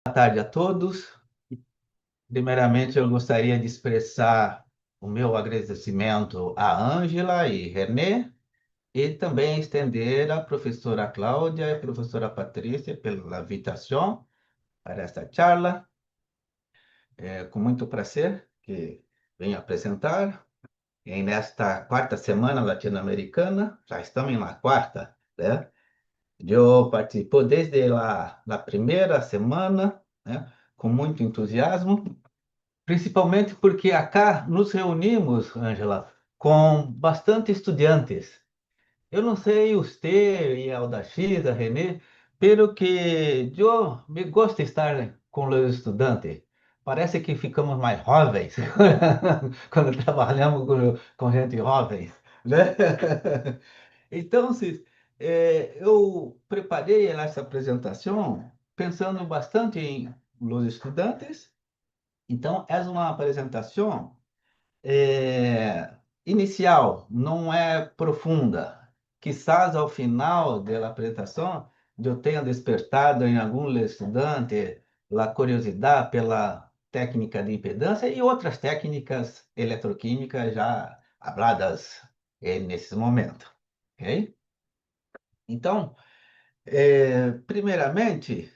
Boa tarde a todos. Primeiramente, eu gostaria de expressar o meu agradecimento à Ângela e René e também estender à professora Cláudia e à professora Patrícia pela invitação para esta charla. É com muito prazer que venho apresentar. E nesta quarta semana latino-americana, já estamos na quarta, né? Eu participo desde a primeira semana, né? Com muito entusiasmo. Principalmente porque acá nos reunimos, Ângela, com bastante estudantes. Eu não sei você e a Aldachis, a Renê, pelo que eu me gosto de estar com os estudantes. Parece que ficamos mais jovens quando trabalhamos com gente jovem, né? Então, eu preparei essa apresentação pensando bastante em los estudantes. Então, é uma apresentação inicial, não é profunda. Quizás ao final da apresentação eu tenha despertado em algum estudante a curiosidade pela técnica de impedância e outras técnicas eletroquímicas já faladas nesse momento. Ok? Então, primeiramente,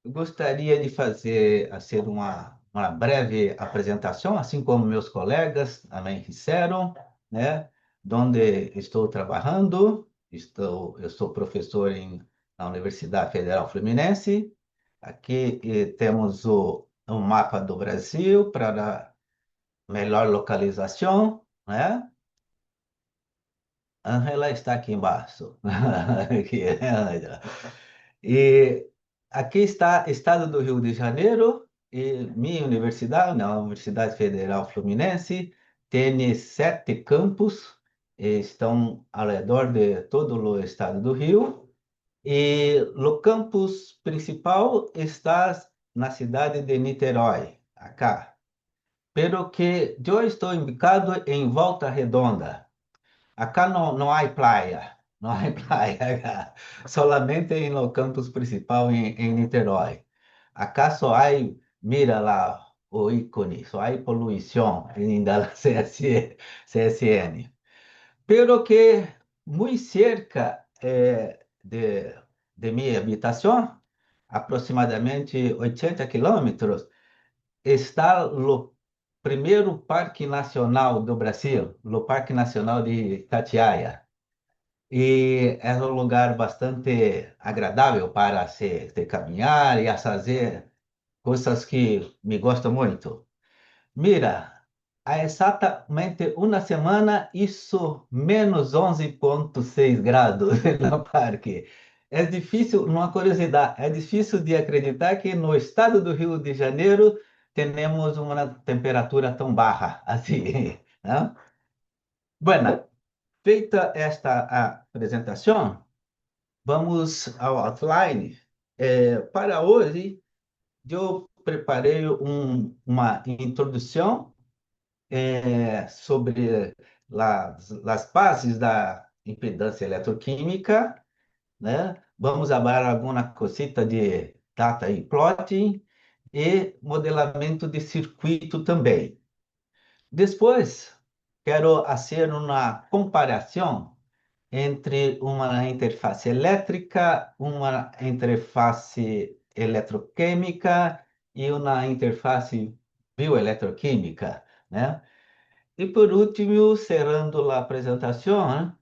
gostaria de fazer assim, uma breve apresentação, assim como meus colegas também fizeram, né? Onde estou trabalhando, eu sou professor na Universidade Federal Fluminense. Aqui temos o mapa do Brasil para melhor localização, né? Angela está aqui embaixo. Aqui, Ângela. E aqui está Estado do Rio de Janeiro e minha universidade, na Universidade Federal Fluminense, tem 7 campos, estão ao redor de todo o estado do Rio. E o campus principal está na cidade de Niterói, acá. Pero que eu estou ubicado em Volta Redonda. Acá não há praia, não há praia acá. Solamente no campus principal em Niterói. Acá só há, mira lá o ícone, só há poluição ainda da CSN. Pero que muito cerca de minha habitação, aproximadamente 80 quilômetros, está o primeiro Parque Nacional do Brasil, o Parque Nacional de Itatiaia. E é um lugar bastante agradável para se caminhar e a fazer coisas que me gostam muito. Mira, há exatamente uma semana, isso menos 11,6 graus no parque. É difícil, uma curiosidade, é difícil de acreditar que no estado do Rio de Janeiro temos uma temperatura tão baixa assim, né? Bueno, feita esta apresentação, vamos ao outline. Para hoje, eu preparei uma introdução sobre as bases da impedância eletroquímica, né? Vamos falar alguma cosita de data e plotting e modelamento de circuito também. Depois, quero fazer uma comparação entre uma interface elétrica, uma interface eletroquímica e uma interface bioeletroquímica, né? E por último, cerrando a apresentação, né,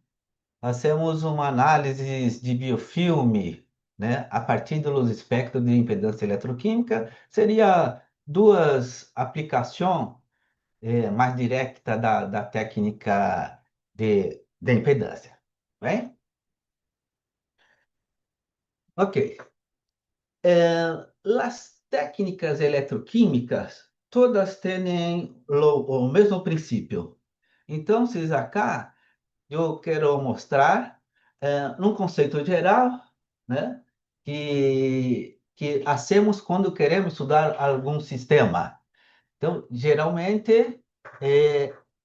fazemos uma análise de biofilme, né, a partir dos espectros de impedância eletroquímica. Seria duas aplicações mais diretas da técnica de impedância. Bem? Ok. As técnicas eletroquímicas, todas têm o mesmo princípio. Então, se acá eu quero mostrar, num conceito geral, né, que hacemos quando queremos estudar algum sistema. Então, geralmente,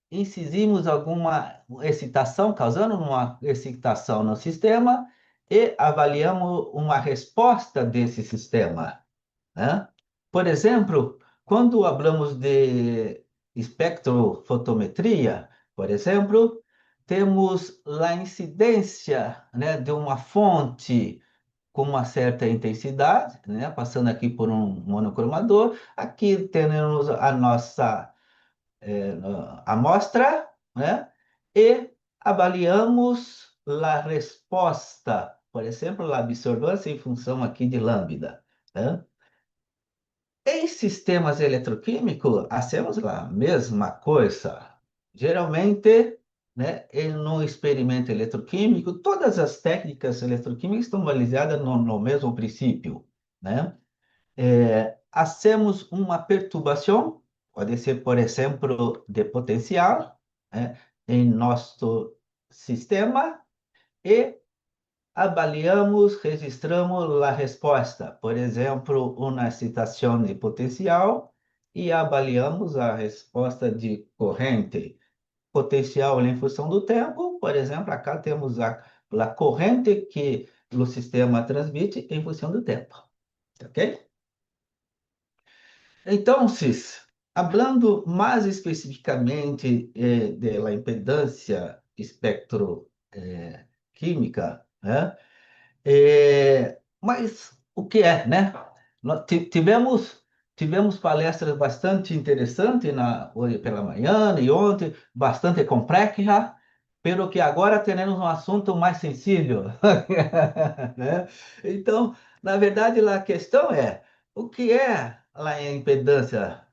incisivos alguma excitação, causando uma excitação no sistema e avaliamos uma resposta desse sistema. né? Por exemplo, quando falamos de espectrofotometria, por exemplo, temos a incidência, né, de uma fonte com uma certa intensidade, né, passando aqui por um monocromador. Aqui temos a nossa amostra, né, e avaliamos a resposta, por exemplo, a absorvância em função aqui de lambda, né? Em sistemas eletroquímicos, hacemos a mesma coisa. Geralmente, né, no experimento eletroquímico, todas as técnicas eletroquímicas estão baseadas no mesmo princípio, né? Hacemos uma perturbação, pode ser, por exemplo, de potencial, né, em nosso sistema, e avaliamos, registramos a resposta, por exemplo, uma excitação de potencial, e avaliamos a resposta de corrente. Potencial em função do tempo, por exemplo, acá temos a corrente que o sistema transmite em função do tempo, ok? Então, Cis, hablando mais especificamente de la impedância espectroquímica, né? Mas o que é, né? Tivemos palestras bastante interessantes hoje pela manhã e ontem, bastante complexa, pelo que agora teremos um assunto mais sensível, né? Então, na verdade, a questão é o que é a impedância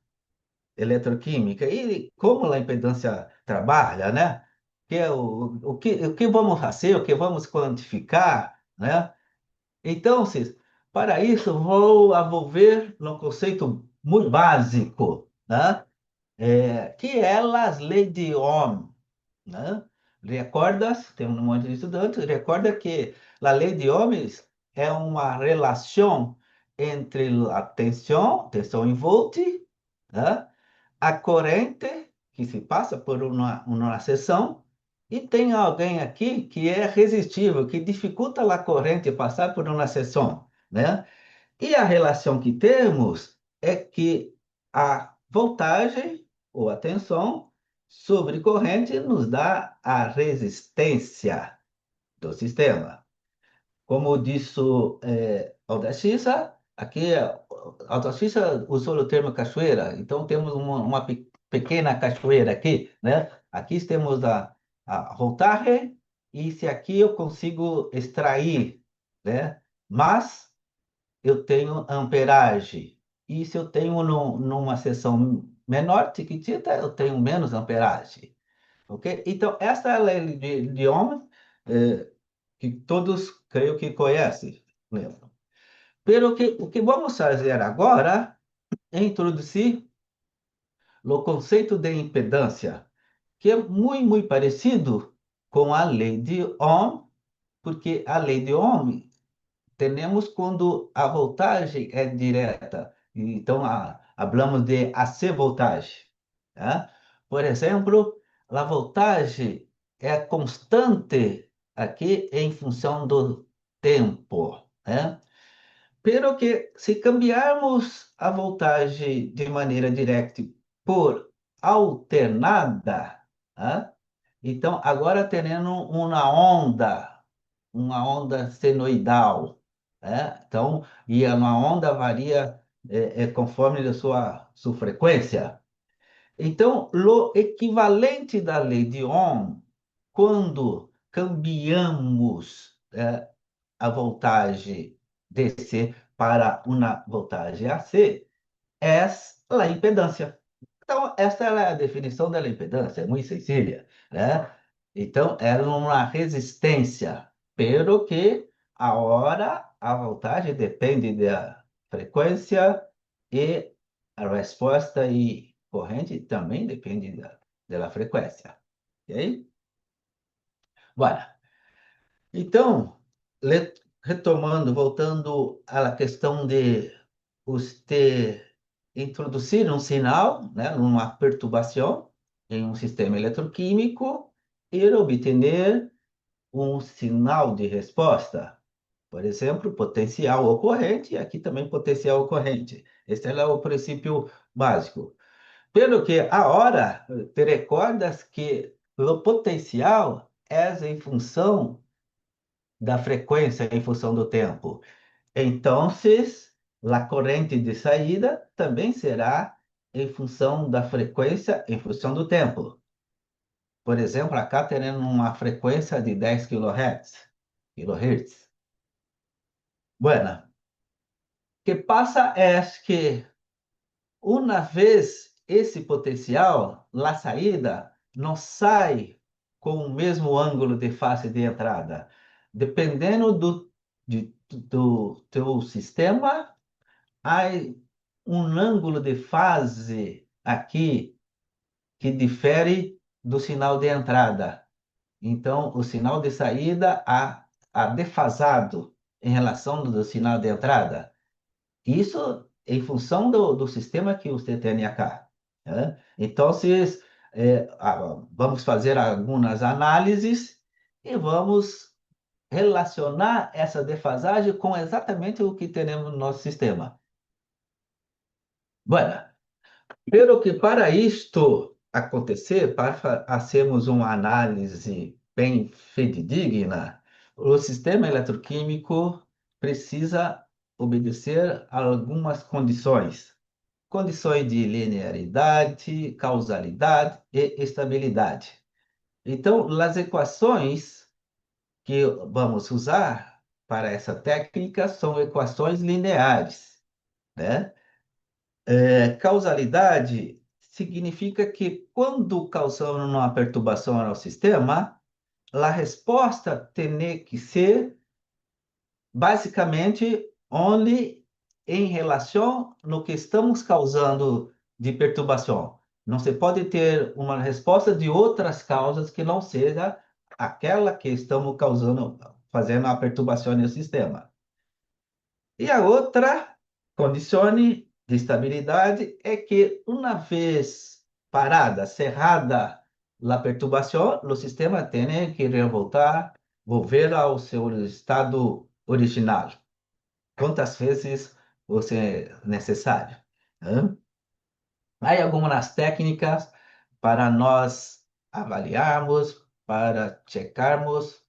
eletroquímica e como a impedância trabalha, né? Que é o que vamos fazer, o que vamos quantificar, né? Então, Cis, para isso, vou envolver num conceito muito básico, né? Que é as leis de Ohm, né? Recordas, tem um monte de estudantes, recorda que a lei de Ohms é uma relação entre a tensão em volt, né? A corrente que se passa por uma seção, e tem alguém aqui que é resistível, que dificulta a corrente passar por uma seção, né? E a relação que temos é que a voltagem ou a tensão sobre corrente nos dá a resistência do sistema. Como disse Alda Cissa, aqui Alda Cissa usou o termo cachoeira, então temos uma pequena cachoeira aqui, né? Aqui temos a voltagem, e se aqui eu consigo extrair, né? Mas eu tenho amperagem. E se eu tenho numa seção menor, tiquitita, eu tenho menos amperagem. Ok? Então, essa é a lei de Ohm, eh, que todos creio que conhecem, lembram? Pelo que o que vamos fazer agora é introduzir o conceito de impedância, que é muito parecido com a lei de Ohm, porque a lei de Ohm temos quando a voltagem é direta. Então, falamos de AC voltagem. Tá? Por exemplo, a voltagem é constante aqui em função do tempo, né? Pero que se cambiarmos a voltagem de maneira direta por alternada, tá? Então agora tendo uma onda senoidal, né? Então, e uma onda varia conforme a sua frequência. Então, o equivalente da lei de Ohm, quando cambiamos a voltagem DC para uma voltagem AC, é a impedância. Então, essa é a definição da impedância, é muito sencilla, né? Então, era uma resistência, pero que a voltagem depende da frequência, e a resposta e corrente também depende da frequência. Ok? Bueno, então, retomando, voltando à questão de você introduzir um sinal, né, uma perturbação em um sistema eletroquímico e obter um sinal de resposta. Por exemplo, potencial ou corrente, e aqui também potencial ou corrente. Esse é o princípio básico. Pelo que agora te recordas que o potencial é em função da frequência, em função do tempo. Então, a corrente de saída também será em função da frequência, em função do tempo. Por exemplo, acá teremos uma frequência de 10 kHz. Bueno, o que passa é que uma vez esse potencial, a saída não sai com o mesmo ângulo de face de entrada. Dependendo do teu sistema, há um ângulo de fase aqui que difere do sinal de entrada. Então, o sinal de saída há defasado em relação do sinal de entrada. Isso em função do sistema que você tem acá, né? Então, vamos fazer algumas análises e vamos relacionar essa defasagem com exatamente o que temos no nosso sistema. Bueno, pelo que para isto acontecer, para fazermos uma análise bem fidedigna, o sistema eletroquímico precisa obedecer a algumas condições. Condições de linearidade, causalidade e estabilidade. Então, as equações que vamos usar para essa técnica são equações lineares, né? Causalidade significa que quando causamos uma perturbação ao sistema, a resposta tem que ser basicamente onde em relação no que estamos causando de perturbação. Não se pode ter uma resposta de outras causas que não seja aquela que estamos causando, fazendo a perturbação no sistema. E a outra condição de estabilidade é que, uma vez parada, cerrada a perturbação, o sistema tem que voltar ao seu estado original. Quantas vezes você é necessário? Hã? Há algumas técnicas para nós avaliarmos, para checarmos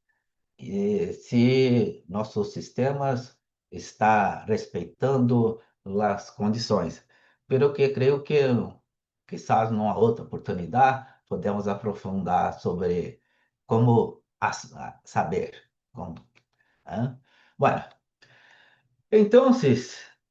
se nossos sistemas está respeitando as condições. Pelo que creio que, quizás numa outra oportunidade, podemos aprofundar sobre como saber. Como, hein? Bueno, então,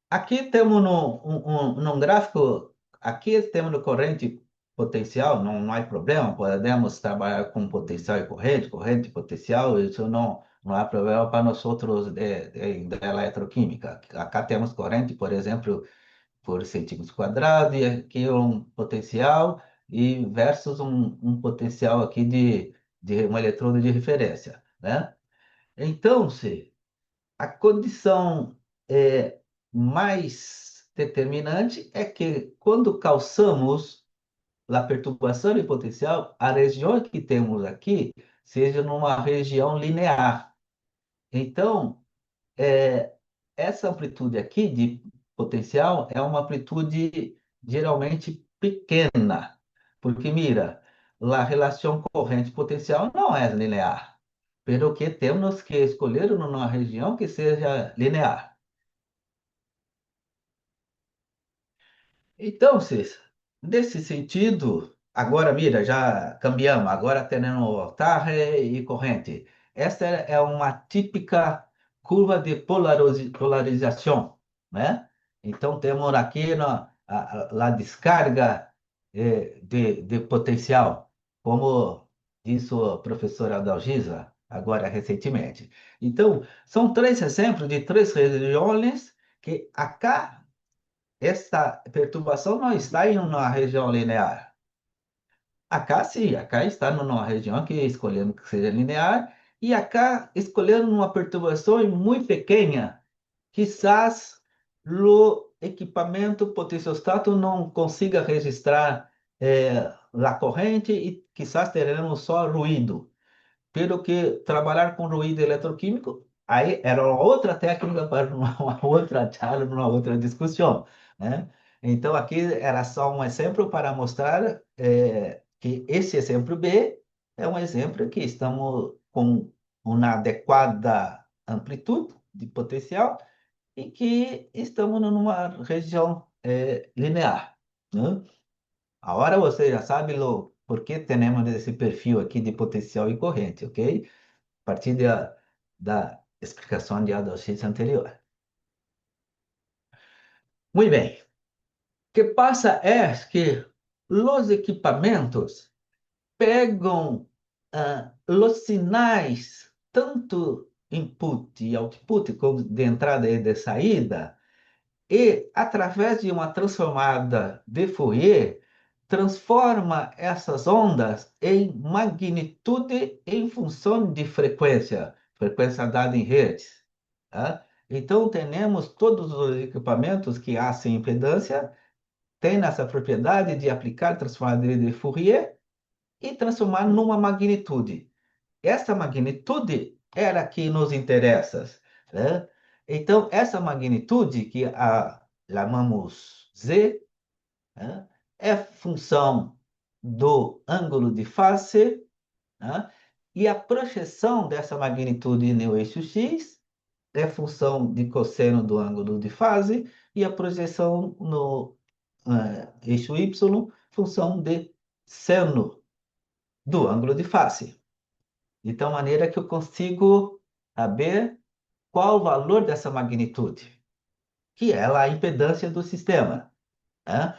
aqui temos num gráfico, aqui temos no corrente potencial, não há problema, podemos trabalhar com potencial e corrente, corrente e potencial, isso não há problema para nós outros da eletroquímica. Acá temos corrente, por exemplo, por centímetros quadrados, e aqui um potencial e versus um potencial aqui de um eletrodo de referência, né? Então, a condição mais determinante é que, quando calçamos a perturbação de potencial, a região que temos aqui seja numa região linear. Então, é, essa amplitude aqui de potencial é uma amplitude geralmente pequena, porque, mira, a relação corrente-potencial não é linear, pelo que temos que escolher uma região que seja linear. Então, Cis, nesse sentido, agora, mira, já cambiamos, agora temos tarre e corrente. Essa é uma típica curva de polarização, né? Então, temos aqui a descarga de potencial, como disse o professor Adalgisa, agora recentemente. Então, são três exemplos de três regiões que acá esta perturbação não está em uma região linear. Acá sim, acá está numa região que escolhemos que seja linear, e acá escolhendo uma perturbação muito pequena, quizás o equipamento potenciostato não consiga registrar a corrente e quizás teremos só ruído. Pelo que trabalhar com ruído eletroquímico, Aí era uma outra técnica para uma outra charla, uma outra discussão, né? Então aqui era só um exemplo para mostrar que esse exemplo B é um exemplo que estamos com uma adequada amplitude de potencial e que estamos numa região linear, né? Agora você já sabe por que temos esse perfil aqui de potencial e corrente, ok? A partir da explicação de Adolf Hitler anterior. Muito bem. O que passa é que os equipamentos pegam os sinais, tanto input e output, como de entrada e de saída, e, através de uma transformada de Fourier, transforma essas ondas em magnitude em função de frequência, frequência dada em hertz. Tá? Então, temos todos os equipamentos que hacem impedância, têm essa propriedade de aplicar transformador de Fourier e transformar numa magnitude. Essa magnitude era que nos interessa, né? Então, essa magnitude que chamamos Z, né, é função do ângulo de face, né? E a projeção dessa magnitude no eixo X é função de cosseno do ângulo de fase e a projeção no eixo Y, função de seno do ângulo de face. De tal maneira que eu consigo saber qual o valor dessa magnitude, que é a impedância do sistema, né?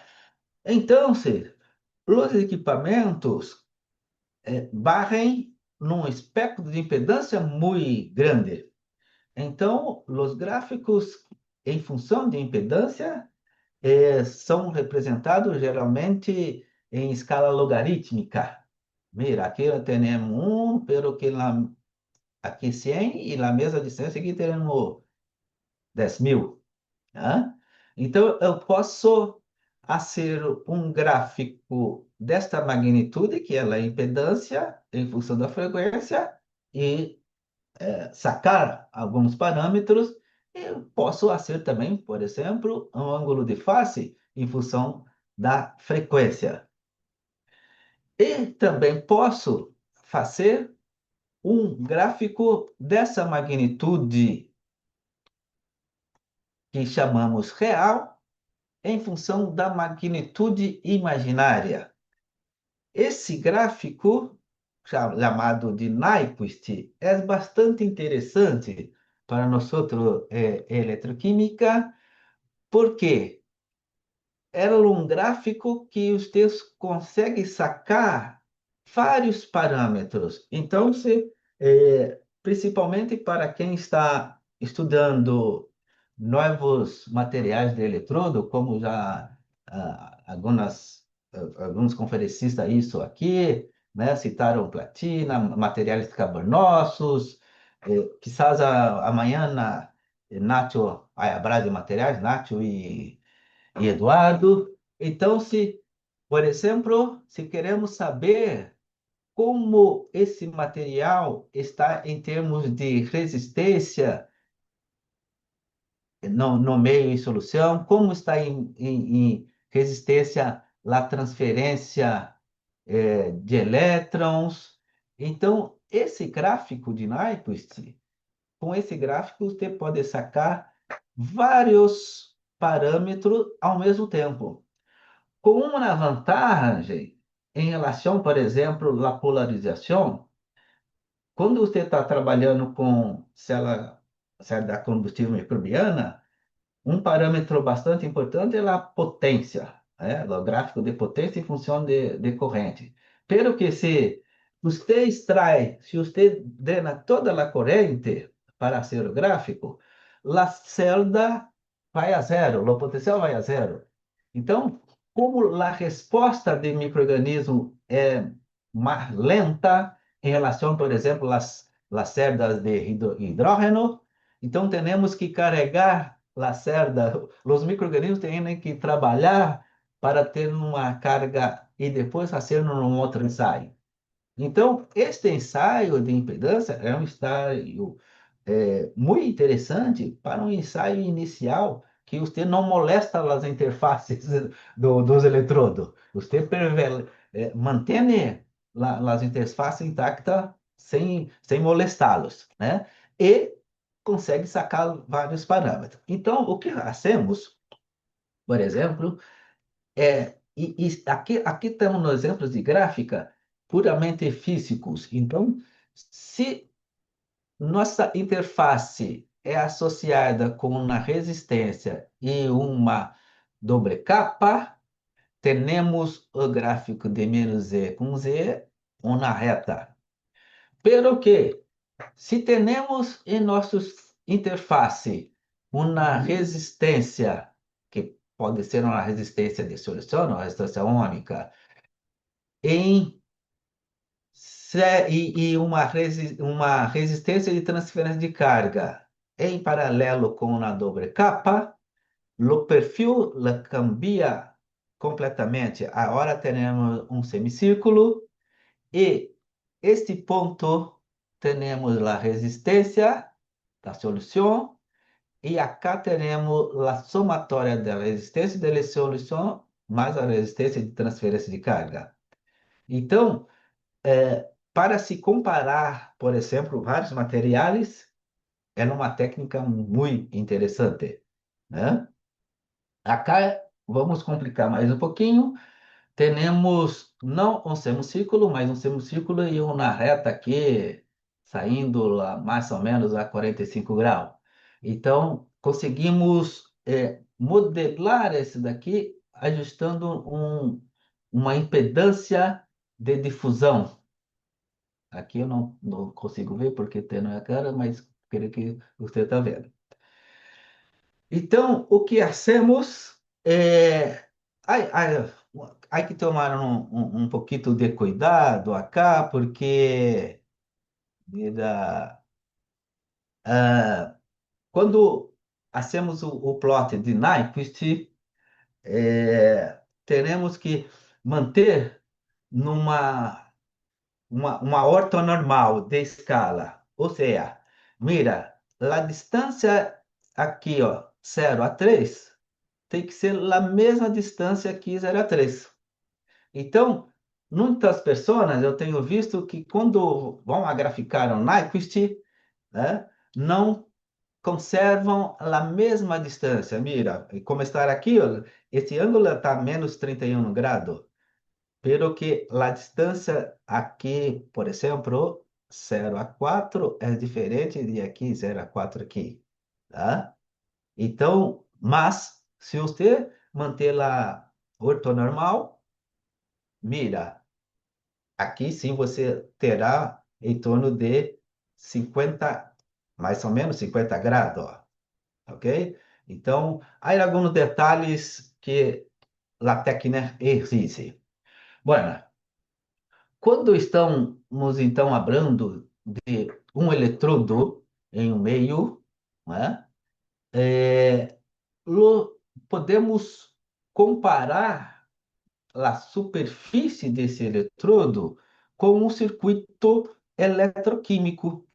Então, se os equipamentos barrem num espectro de impedância muito grande. Então, os gráficos em função de impedância são representados geralmente em escala logarítmica. Mira, aqui temos um, pero que aqui 100 e na mesma distância aqui temos 10.000. Né? Então, eu posso fazer um gráfico desta magnitude, que é a impedância em função da frequência, e sacar alguns parâmetros. E posso fazer também, por exemplo, um ângulo de face em função da frequência. E também posso fazer um gráfico dessa magnitude que chamamos real em função da magnitude imaginária. Esse gráfico, chamado de Nyquist, é bastante interessante para nós eletroquímica, porque era um gráfico que você consegue sacar vários parâmetros. Então, principalmente para quem está estudando novos materiais de eletrodo, como já alguns conferencistas isso aqui, né, citaram platina, materiais carbonosos, quizás amanhã Nacho vai falar de materiais, Nacho e Eduardo. Então, por exemplo, se queremos saber como esse material está em termos de resistência no meio em solução, como está em resistência à transferência de elétrons. Então, esse gráfico de Nyquist, com esse gráfico você pode sacar vários parâmetros ao mesmo tempo. Com uma vantagem em relação, por exemplo, à polarização, quando você está trabalhando com célula da combustível microbiana, um parâmetro bastante importante é a potência, né? O gráfico de potência em função de corrente. Pero que se você drena toda a corrente para fazer o gráfico, a celda vai a zero, o potencial vai a zero. Então, como a resposta do microorganismo é mais lenta em relação, por exemplo, às cerdas de hidrogênio, então temos que carregar a cerda, os micro-organismos têm que trabalhar para ter uma carga e depois fazer um outro ensaio. Então, este ensaio de impedância é um ensaio muito interessante para um ensaio inicial que você não molesta as interfaces dos eletrodos. Você mantém as interfaces intactas sem molestá-los, né? E consegue sacar vários parâmetros. Então, o que hacemos, por exemplo, aqui estamos nos exemplos de gráfica puramente físicos. Então, se nossa interface é associada com uma resistência e uma doble capa, temos o gráfico de menos z com z, uma reta. Pero que, se temos em nossa interface uma resistência, que pode ser uma resistência de solução, uma resistência ônica, em e uma resistência de transferência de carga em paralelo com uma doble capa, o perfil cambia completamente. Agora temos um semicírculo e este ponto temos a resistência da solução e acá temos a somatória da resistência da solução mais a resistência de transferência de carga. Então, para se comparar, por exemplo, vários materiais, é uma técnica muito interessante, né? Acá vamos complicar mais um pouquinho. Temos não um semicírculo, mas um semicírculo e uma reta aqui saindo lá mais ou menos a 45 graus. Então, conseguimos modelar esse daqui ajustando uma impedância de difusão. Aqui eu não consigo ver porque tem na cara, mas creio que você está vendo. Então, o que hacemos é... Hay que tomar um pouquinho de cuidado acá, porque mira, quando hacemos o plot de Nyquist, teremos que manter numa uma ortonormal de escala. Ou seja, mira, a distância aqui, ó, 0 a 3 tem que ser a mesma distância aqui 0 a 3. Então, muitas pessoas, eu tenho visto que quando vão a graficar o Nyquist, né, não conservam a mesma distância. Mira, como está aqui, ó, esse ângulo está menos 31 graus. Pero que a distância aqui, por exemplo, 0 a 4 é diferente de aqui, 0 a 4 aqui, tá? Então, mas, se você manter a ortonormal, mira, aqui sim você terá em torno de 50, mais ou menos 50 graus, ó, ok? Então, há alguns detalhes que a técnica exige. Bueno, quando estamos, então, falando de um eletrodo em um meio, né, podemos comparar a superfície desse eletrodo com um circuito eletroquímico.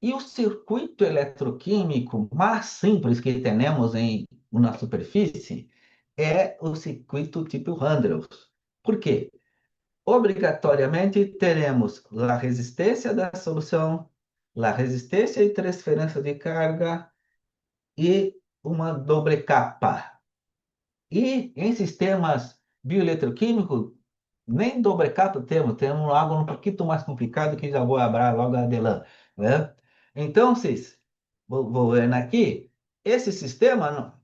E o circuito eletroquímico mais simples que temos em uma superfície é o circuito tipo Andrews. Por quê? Obrigatoriamente teremos a resistência da solução, a resistência e transferência de carga e uma doble capa. E em sistemas bioeletroquímicos, nem doble capa temos algo um pouquinho mais complicado que já vou abrir logo adelante, né? Então, vou ver aqui, esse sistema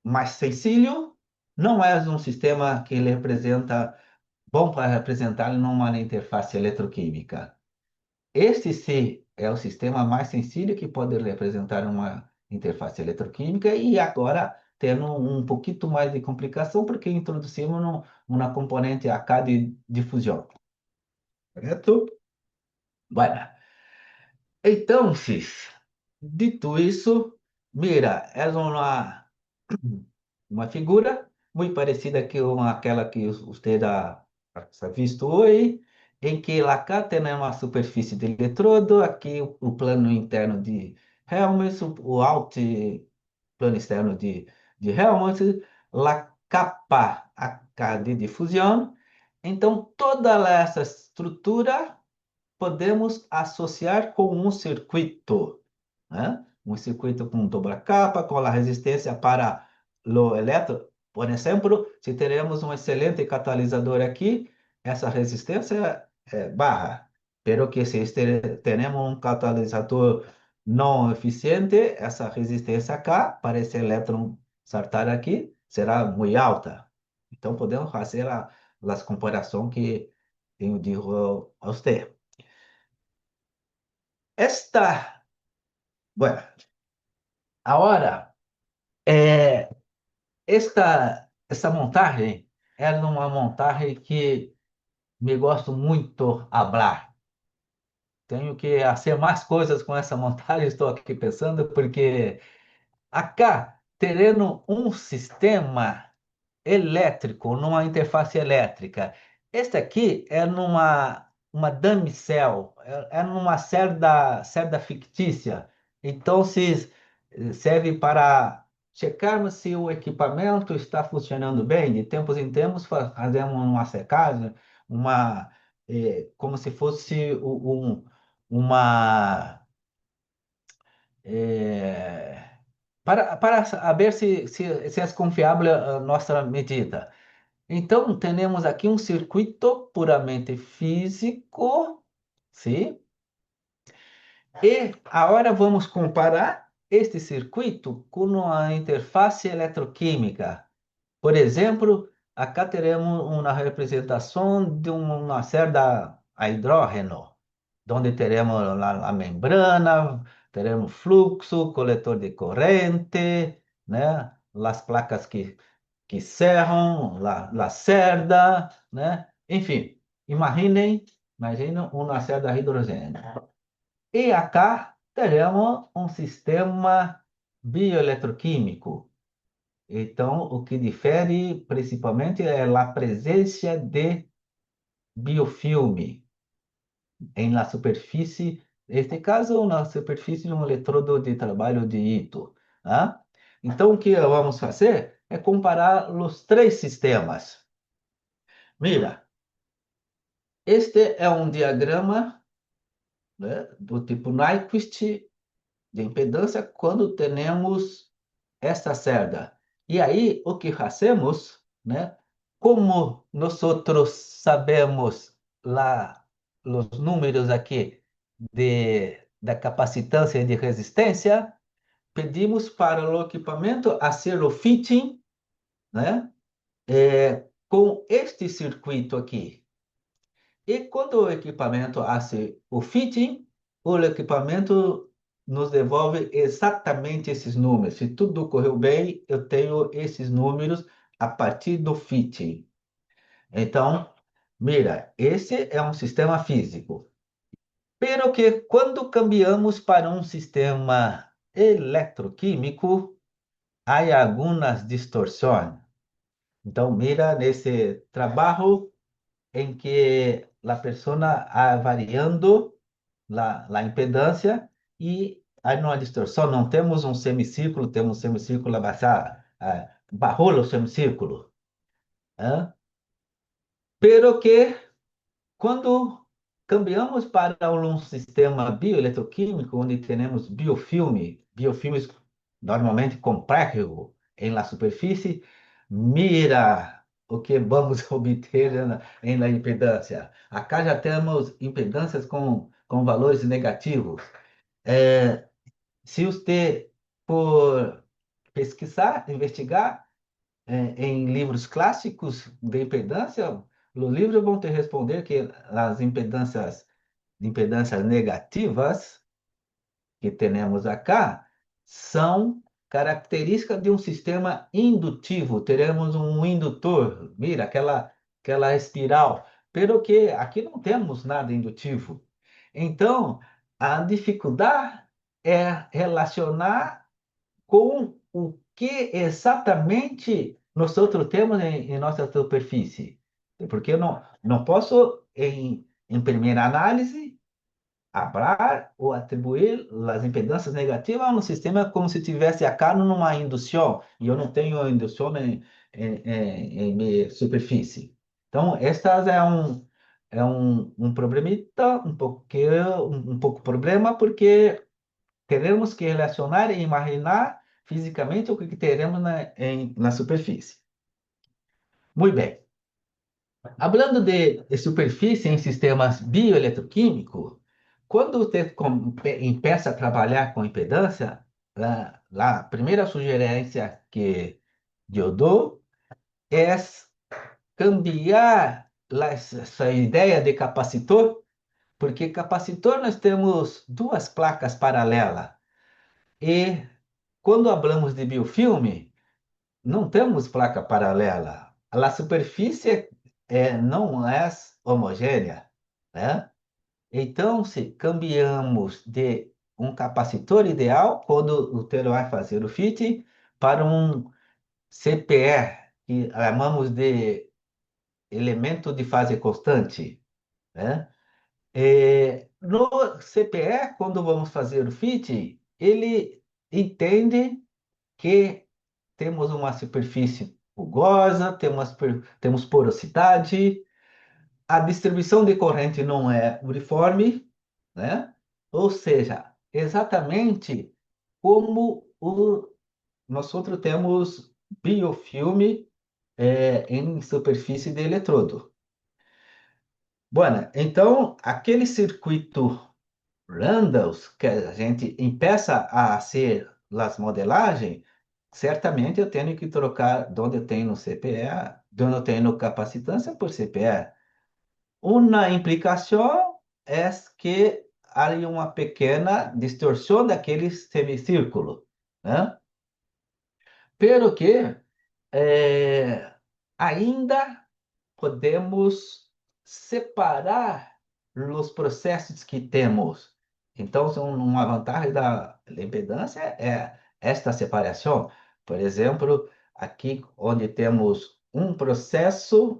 mais sencillo não é um sistema que ele representa bom para representar numa interface eletroquímica. Este sim é o sistema mais sensível que pode representar uma interface eletroquímica e agora tendo um pouquinho mais de complicação porque introduzimos uma componente AK de difusão. Correto? Bueno, então, Cis, dito isso, mira, é uma figura muito parecida com aquela que você já visto hoje. em que lá cá temos a superfície de eletrodo, aqui o plano interno de Helmholtz, o alto plano externo de Helmholtz, la capa acá de difusão. Então, toda essa estrutura podemos associar com um circuito, né? Um circuito com dupla capa, com a resistência para o elétron. Por exemplo, se teremos um excelente catalisador aqui, essa resistência é barra. Pero que se teremos um catalisador não eficiente, essa resistência acá, para esse elétron saltar aqui, será muito alta. Então, podemos fazer as comparações que eu digo a você. Bueno, ahora, eh, esta montagem é uma montagem que me gosto muito falar. Tenho que fazer mais coisas com essa montagem, estou aqui pensando, porque acá, teremos um sistema elétrico, numa interface elétrica. Este aqui é numa uma dummy-cell, é numa cerda fictícia. Então, serve para checarmos se o equipamento está funcionando bem. De tempos em tempos, fazemos uma secagem, como se fosse uma eh, para saber se é confiável a nossa medida. Então, temos aqui um circuito puramente físico, sim? E agora vamos comparar este circuito com uma interface eletroquímica. Por exemplo, acá teremos uma representação de uma cerda a hidrogênio, onde teremos a membrana, teremos fluxo, coletor de corrente, né? As placas que cerram, la cerda, né? Enfim, imaginem uma cerda a hidrogênio. E acá teremos um sistema bioeletroquímico. Então, o que difere principalmente é a presença de biofilme em la superfície, neste caso, na superfície de um eletrodo de trabalho de Ito. Tá? Então, o que vamos fazer é comparar os três sistemas. Mira, este é um diagrama, né, do tipo Nyquist de impedância quando temos esta cerda. E aí, o que fazemos, né? Como nós outros sabemos lá os números aqui da capacitância e de resistência, pedimos para o equipamento fazer o fitting, né? Com este circuito aqui. E quando o equipamento faz o fitting, o equipamento nos devolve exatamente esses números. Se tudo correu bem, eu tenho esses números a partir do fitting. Então, mira, esse é um sistema físico. Pero que quando cambiamos para um sistema eletroquímico, há algumas distorções. Então, mira nesse trabalho em que a pessoa va variando a impedância e há uma distorção. Não temos um semicírculo, temos um semicírculo abaixado, barrou o semicírculo. ¿Eh? Pero que quando cambiamos para um sistema bioeletroquímico, onde temos biofilmes normalmente complexos em la superfície, mira o que vamos obter em la impedância. Acá já temos impedâncias com valores negativos. Se você for pesquisar, investigar em livros clássicos de impedância, os livros vão te responder que as impedâncias negativas que temos acá são características de um sistema indutivo. Teremos um indutor, mira, aquela espiral, pelo que aqui não temos nada indutivo. Então, a dificuldade é relacionar com o que exatamente nós outros temos em nossa superfície. Porque eu não posso, em primeira análise, hablar ou atribuir as impedâncias negativas a um sistema como se tivesse a carne numa indução, e eu não tenho indução em minha superfície. Então, estas é um problemita, um pouco problema, porque teremos que relacionar e imaginar fisicamente o que teremos na superfície. Muito bem. Hablando de superfície em sistemas bioeletroquímicos, quando você empieza a trabalhar com impedância, a primeira sugerência que eu dou é cambiar essa ideia de capacitor, porque capacitor nós temos duas placas paralelas. E quando falamos de biofilme, não temos placa paralela. A superfície não é homogênea, né? Então, se cambiamos de um capacitor ideal, quando o Telo vai fazer o fit, para um CPE, que chamamos de elemento de fase constante, né? No CPE, quando vamos fazer o fit, ele entende que temos uma superfície rugosa, temos porosidade, a distribuição de corrente não é uniforme, né? Ou seja, exatamente como nós outros temos biofilme em superfície de eletrodo. Bueno, então, aquele circuito Randalls, que a gente empieza a hacer as modelagens, certamente eu tenho que trocar onde eu tenho CPE, onde eu tenho capacitância por CPE. Uma implicação é que há uma pequena distorção daquele semicírculo, né? Pero que ainda podemos separar os processos que temos. Então, uma vantagem da impedância é esta separação. Por exemplo, aqui onde temos um processo,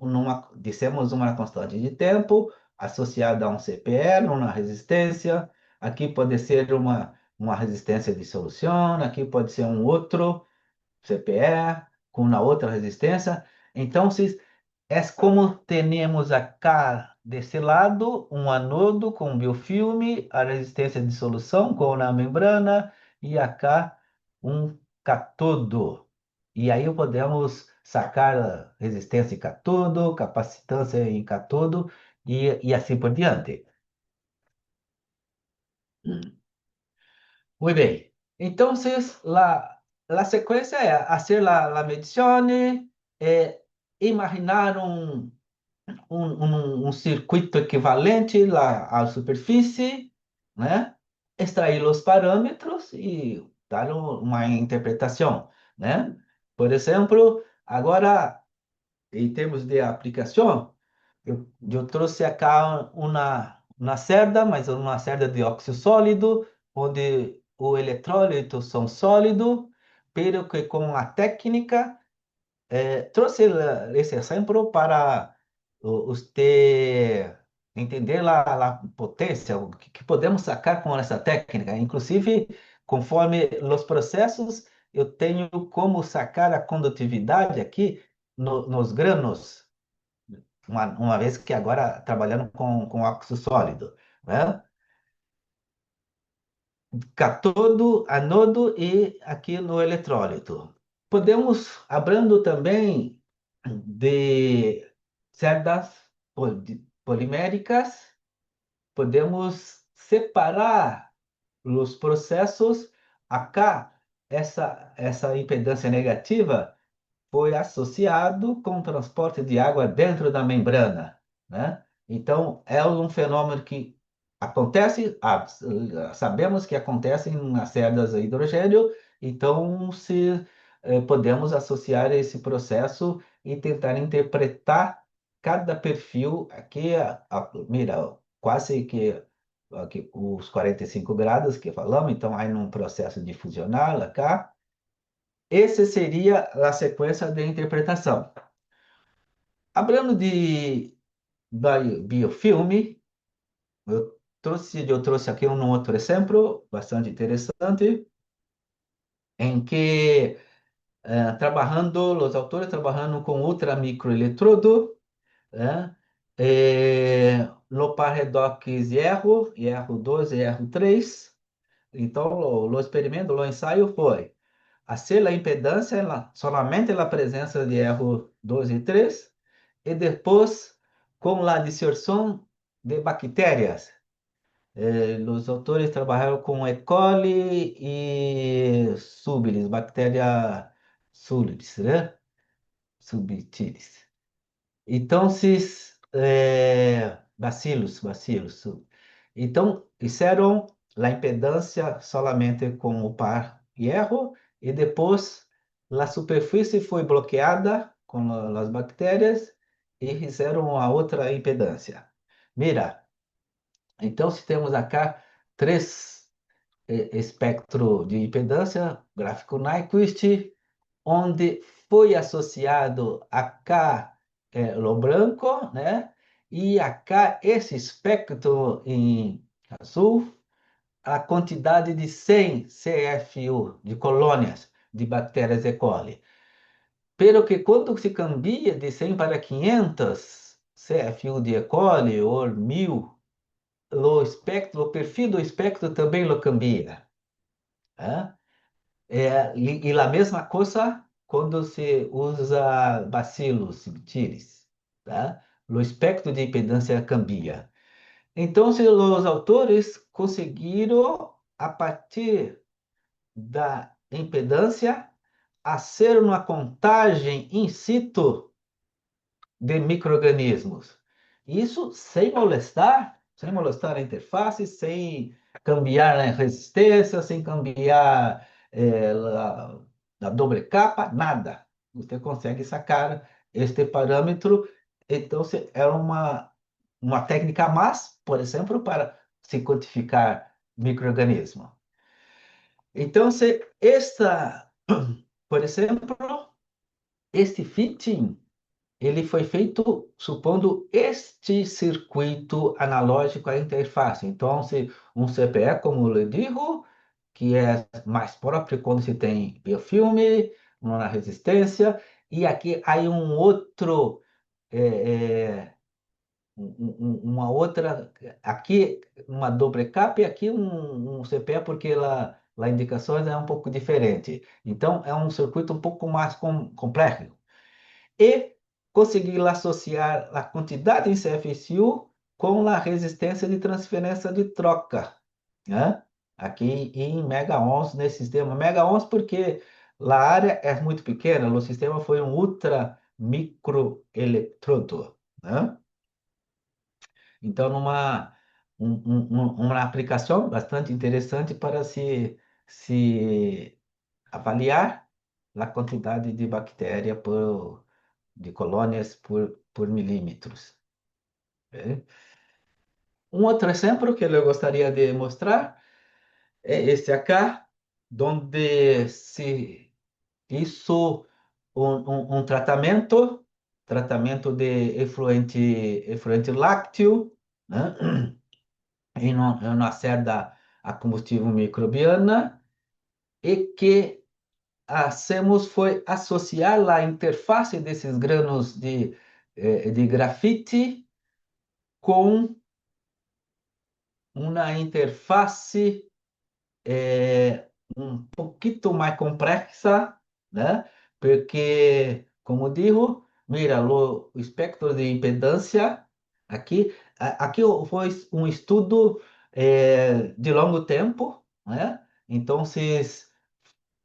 dissemos uma constante de tempo associada a um CPE, uma resistência. Aqui pode ser uma resistência de solução, aqui pode ser um outro CPE com uma outra resistência. Então, se é como temos acá desse lado um anodo com biofilme, a resistência de solução com a membrana e acá um catodo. E aí podemos sacar a resistência em catodo, capacitância em catodo e assim por diante. Muito bem. Então, a sequência é fazer a medição, imaginar um circuito equivalente lá à superfície, né? Extrair os parâmetros e dar uma interpretação, né? Por exemplo, agora, em termos de aplicação, eu trouxe acá uma cerda, mas uma cerda de óxido sólido, onde o eletrólito são sólido, pero que com a técnica trouxe esse exemplo para você entender a potência, o que podemos sacar com essa técnica. Inclusive, conforme os processos, eu tenho como sacar a condutividade aqui nos granos, uma vez que agora trabalhando com óxido sólido, né? Catodo, anodo e aqui no eletrólito. Podemos, abrindo também de cerdas poliméricas, podemos separar os processos. Acá, essa impedância negativa foi associado com o transporte de água dentro da membrana, né? Então, é um fenômeno que acontece, sabemos que acontece nas cerdas a hidrogênio, então podemos associar esse processo e tentar interpretar cada perfil aqui, mira, quase que aqui, os 45 graus que falamos, então aí num processo difusional acá, essa seria a sequência de interpretação. Hablando de biofilme, eu trouxe aqui um outro exemplo bastante interessante, em que os autores trabalhando com ultramicroeletrodo, né? No paradox hierro 2 e hierro 3. Então, o experimento, o ensaio foi hacer a impedância solamente na presença de hierro 2 e 3 e depois com a dispersão de bactérias. Os autores trabalharam com E. coli e Subtilis, bactéria Subtilis, né? Subtilis. Então, bacilos. Então, fizeram a impedância solamente com o par hierro e depois a superfície foi bloqueada com as bactérias e fizeram a outra impedância. Mira, então, se temos acá três espectros de impedância, gráfico Nyquist, onde foi associado acá o branco, né? E acá esse espectro em azul, a quantidade de 100 CFU, de colônias de bactérias E. coli. Pero que quando se cambia de 100 para 500 CFU de E. coli ou 1000, o perfil do espectro também lo cambia. Né? E a mesma coisa quando se usa bacilos, subtilis, tá? O espectro de impedância cambia. Então, se os autores conseguiram, a partir da impedância, fazer uma contagem in situ de micro-organismos. Isso sem molestar a interface, sem cambiar a resistência, sem cambiar a doble capa, nada. Você consegue sacar este parâmetro. Então, é uma técnica a mais, por exemplo, para se quantificar micro-organismo. Então, por exemplo, este fitting ele foi feito supondo este circuito analógico à interface. Então, se um CPE, como eu digo, que é mais próprio quando se tem biofilme, na resistência, e aqui há um outro, é, é, uma outra, aqui uma doble capa e aqui um CPE, porque a indicação é um pouco diferente. Então, é um circuito um pouco mais complexo e conseguir associar a quantidade em CFSU com a resistência de transferência de troca, né? Aqui em megaohms nesse sistema. Megaohms porque a área é muito pequena, o sistema foi um ultra microeletrodo, né? Então, uma aplicação bastante interessante para se avaliar a quantidade de bactéria de colônias por milímetros. Ok? Um outro exemplo que eu gostaria de mostrar é este acá, onde se hizo um tratamento de efluente lácteo, né? Em uma cerda a combustível microbiana, e que hacemos foi associar a interface desses grãos de grafite com uma interface um pouquinho mais complexa, né? Porque, como digo, mira, o espectro de impedância aqui foi um estudo de longo tempo, né? Então,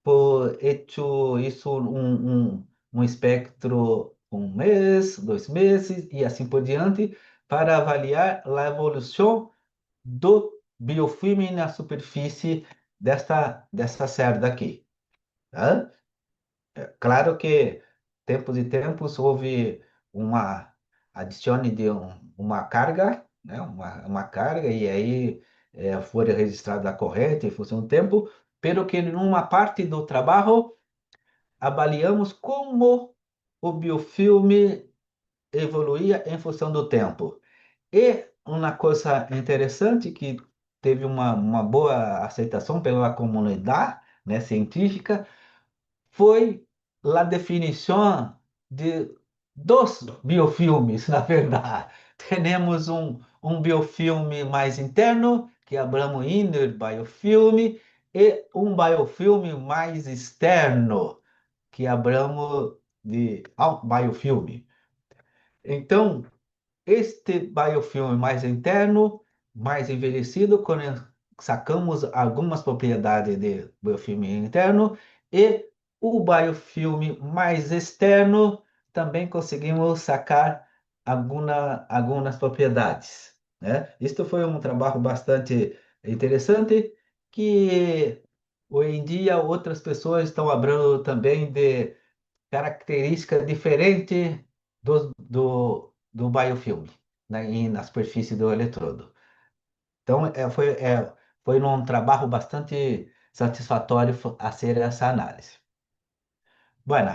por hecho isso um espectro um mês, 2 meses e assim por diante, para avaliar a evolução do biofilme na superfície dessa cerda aqui. Tá? Claro que, tempos e tempos, houve uma adicione de uma carga, né? Uma carga, e aí foi registrada a corrente em função do tempo, pelo que numa parte do trabalho avaliamos como o biofilme evoluía em função do tempo. E uma coisa interessante que teve uma boa aceitação pela comunidade, né, científica foi a definição de dos biofilmes, na verdade. Temos um biofilme mais interno, que chamamos inner biofilme, e um biofilme mais externo, que chamamos de out biofilme. Então, este biofilme mais interno, mais envelhecido, quando sacamos algumas propriedades de biofilme interno, e o biofilme mais externo, também conseguimos sacar algumas propriedades, né? Isto foi um trabalho bastante interessante que hoje em dia outras pessoas estão abrindo também de característica diferente do biofilme, né, e na superfície do eletrodo. Então, foi um trabalho bastante satisfatório a ser essa análise. Bueno,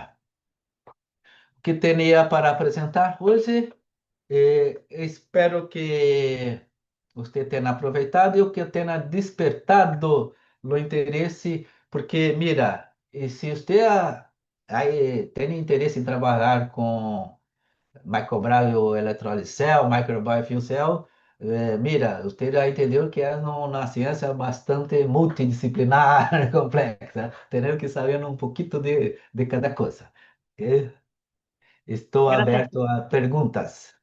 o que tinha para apresentar hoje, espero que você tenha aproveitado e que tenha despertado o interesse, porque, mira, se você tem interesse em trabalhar com microbial electrolysis cell, microbial fuel cell. Mira, você já entendeu que é uma ciência bastante multidisciplinar, complexa. Tenho que saber um pouquinho de cada coisa. Eh, Estou Gracias. aberto a perguntas.